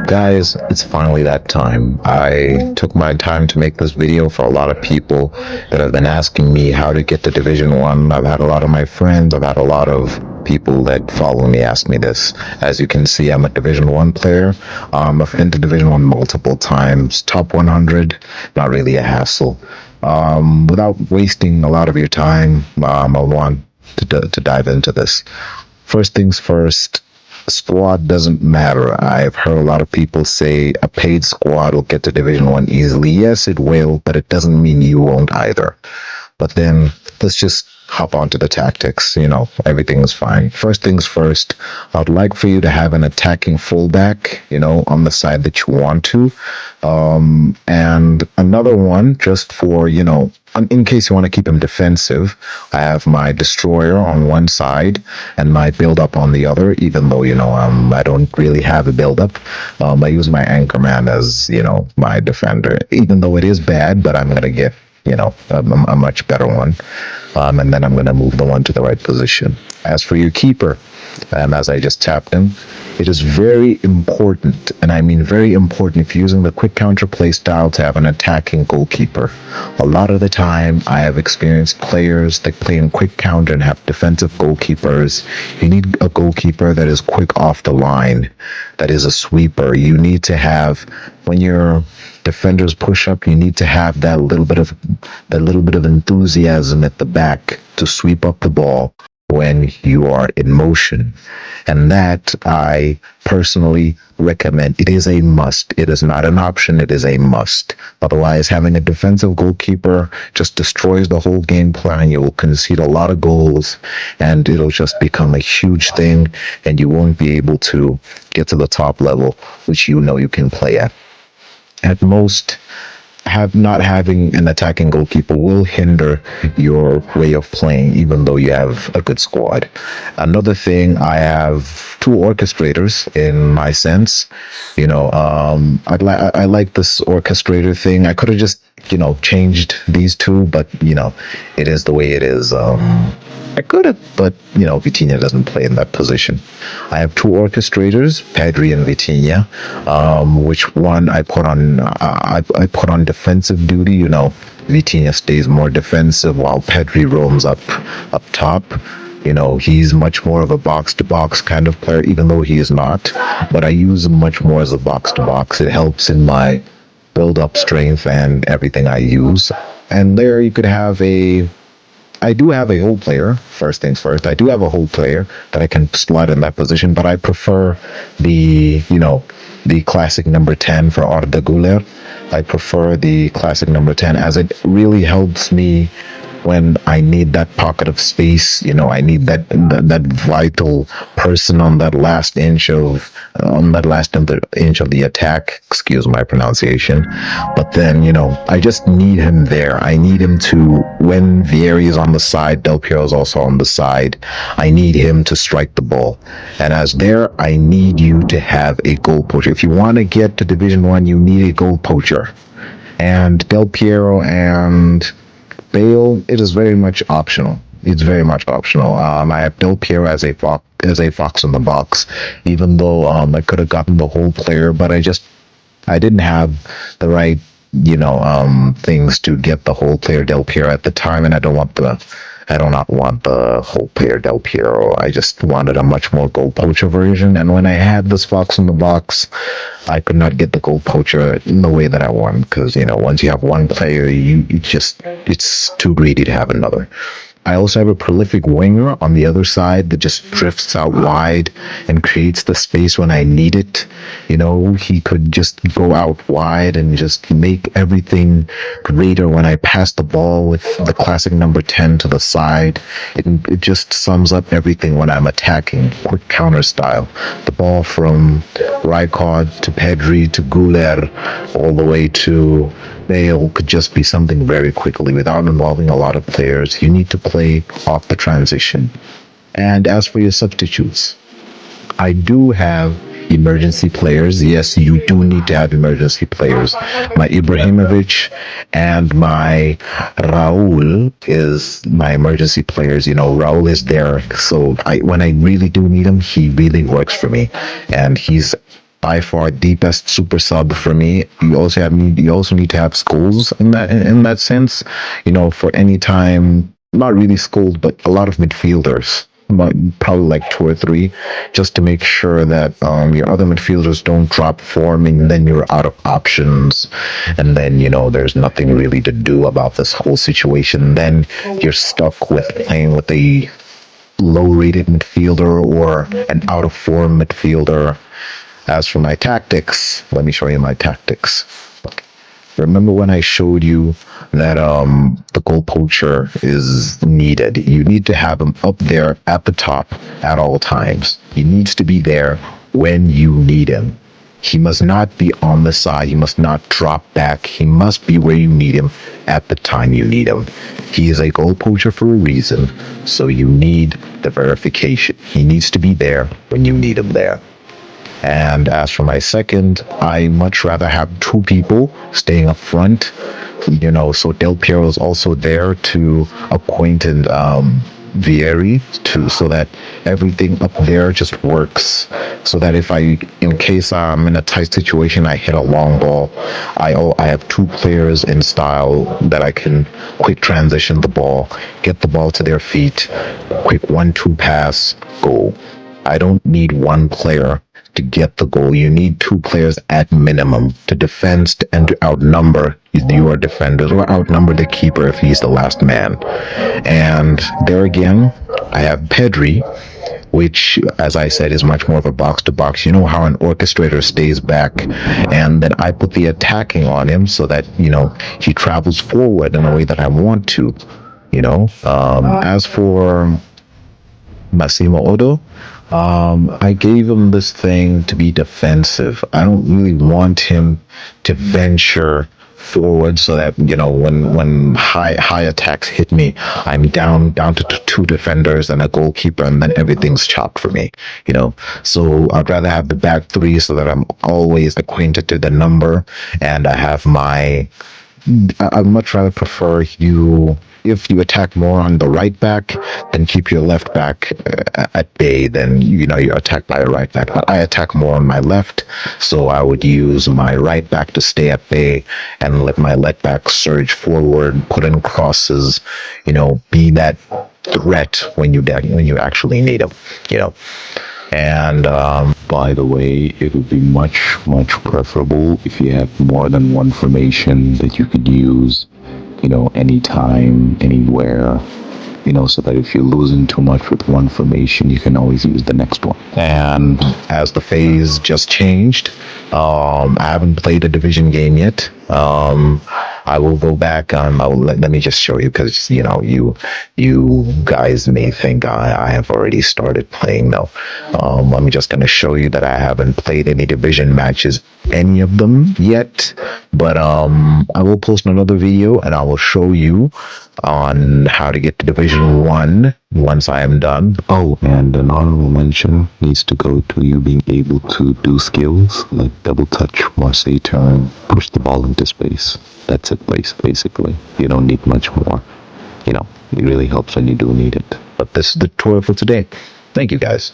Guys, it's finally that time. I took my time to make this video for a lot of people that have been asking me how to get to Division 1. I've had a lot of my friends, I've had a lot of people that follow me ask me this. As you can see, I'm a Division 1 player. I've been to Division 1 multiple times. Top 100, not really a hassle. Without wasting a lot of your time, I want to dive into this. First things first, squad doesn't matter. I've heard a lot of people say a paid squad will get to Division 1 easily. Yes, it will, but it doesn't mean you won't either. But then let's just hop onto the tactics. Everything is fine. First things first, I'd like for you to have an attacking fullback, on the side that you want to. And another one just for, in case you want to keep him defensive, I have my destroyer on one side and my build up on the other, even though, I don't really have a build up. I use my anchorman as, my defender, even though it is bad, but I'm going to get a much better one. And then I'm going to move the one to the right position. As for your keeper, as I just tapped him, it is very important, and I mean very important, if you're using the quick counter play style, to have an attacking goalkeeper. A lot of the time, I have experienced players that play in quick counter and have defensive goalkeepers. You need a goalkeeper that is quick off the line, that is a sweeper. You need to have, when your defenders push up, you need to have that little bit of enthusiasm at the back to sweep up the ball when you are in motion. And that I personally recommend. It is a must. It is not an option. It is a must. Otherwise, having a defensive goalkeeper just destroys the whole game plan. You will concede a lot of goals and it'll just become a huge thing, and you won't be able to get to the top level, which you can play at. At most, not having an attacking goalkeeper will hinder your way of playing, even though you have a good squad. Another thing, I have two orchestrators in my sense. I like this orchestrator thing. I could have just changed these two, but it is the way it is. I could have, but Vitinha doesn't play in that position. I have two orchestrators, Pedri and Vitinha. Which one I put on? I put on defensive duty. Vitinha stays more defensive while Pedri roams up top. He's much more of a box-to-box kind of player, even though he is not. But I use him much more as a box-to-box. It helps in my build-up strength and everything I use. And there you could have I do have a whole player. First things first, I do have a whole player that I can slot in that position, but I prefer the classic number 10 for Arda Güler. I prefer the classic number 10 as it really helps me when I need that pocket of space. I need that vital person on that last inch of the attack. Excuse my pronunciation, but then I just need him there. I need him to, when Vieri is on the side, Del Piero is also on the side. I need him to strike the ball, and as there, I need you to have a goal poacher. If you want to get to Division 1, you need a goal poacher, and Del Piero and Bale, it is very much optional. It's very much optional. I have Del Piero as a fox in the box, even though I could have gotten the whole player, but I didn't have the right things to get the whole player Del Piero at the time, and I do not want the whole player Del Piero. I just wanted a much more goal poacher version, and when I had this fox in the box, I could not get the goal poacher in the way that I want, because once you have one player, it's too greedy to have another. I also have a prolific winger on the other side that just drifts out wide and creates the space when I need it. He could just go out wide and just make everything greater when I pass the ball with the classic number 10 to the side. It just sums up everything when I'm attacking, quick counter style. The ball from Rijkaard to Pedri to Güler all the way to Bale could just be something very quickly without involving a lot of players. You need to play off the transition. And as for your substitutes, I do have emergency players. Yes, you do need to have emergency players. My Ibrahimovic and my Raul is my emergency players. Raul is there. So when I really do need him, he really works for me. And he's by far the best super sub for me. You also need to have skulls in that sense. For any time, not really skulls, but a lot of midfielders. Probably like two or three, just to make sure that your other midfielders don't drop form, and then you're out of options, and then there's nothing really to do about this whole situation. Then you're stuck with playing with a low-rated midfielder or an out-of-form midfielder. As for my tactics, let me show you my tactics. Remember when I showed you that the goal poacher is needed? You need to have him up there at the top at all times. He needs to be there when you need him. He must not be on the side. He must not drop back. He must be where you need him at the time you need him. He is a goal poacher for a reason, so you need the verification. He needs to be there when you need him there. And as for my second, I much rather have two people staying up front. So Del Piero is also there to acquainted Vieri so that everything up there just works. So that in case I'm in a tight situation, I hit a long ball, I have two players in style that I can quick transition the ball, get the ball to their feet, quick 1-2 pass, goal. I don't need one player to get the goal. You need two players at minimum to defend and to outnumber your defenders, or outnumber the keeper if he's the last man. And there again, I have Pedri, which, as I said, is much more of a box-to-box. You know how an orchestrator stays back, and then I put the attacking on him so that, he travels forward in a way that I want to. As for Massimo Odo, I gave him this thing to be defensive. I don't really want him to venture forward so that when high attacks hit me, I'm down to two defenders and a goalkeeper, and then everything's chopped for me. So I'd rather have the back three so that I'm always acquainted to the number, and I'd much rather prefer if you attack more on the right back, then keep your left back at bay. Then you're attacked by a right back. But I attack more on my left, so I would use my right back to stay at bay and let my left back surge forward, put in crosses, be that threat when you actually need them. And By the way, it would be much, much preferable if you have more than one formation that you could use, anytime, anywhere, so that if you're losing too much with one formation, you can always use the next one. And as the phase just changed, I haven't played a division game yet. I will go back. Let me just show you, because you guys may think I have already started playing. No, I'm just going to show you that I haven't played any division matches, any of them yet. But I will post another video and I will show you on how to get to Division 1 once I am done. Oh, and an honorable mention needs to go to you being able to do skills like double touch, Marseille turn, push the ball into space. That's it, basically. You don't need much more. It really helps when you do need it. But this is the tutorial for today. Thank you, guys.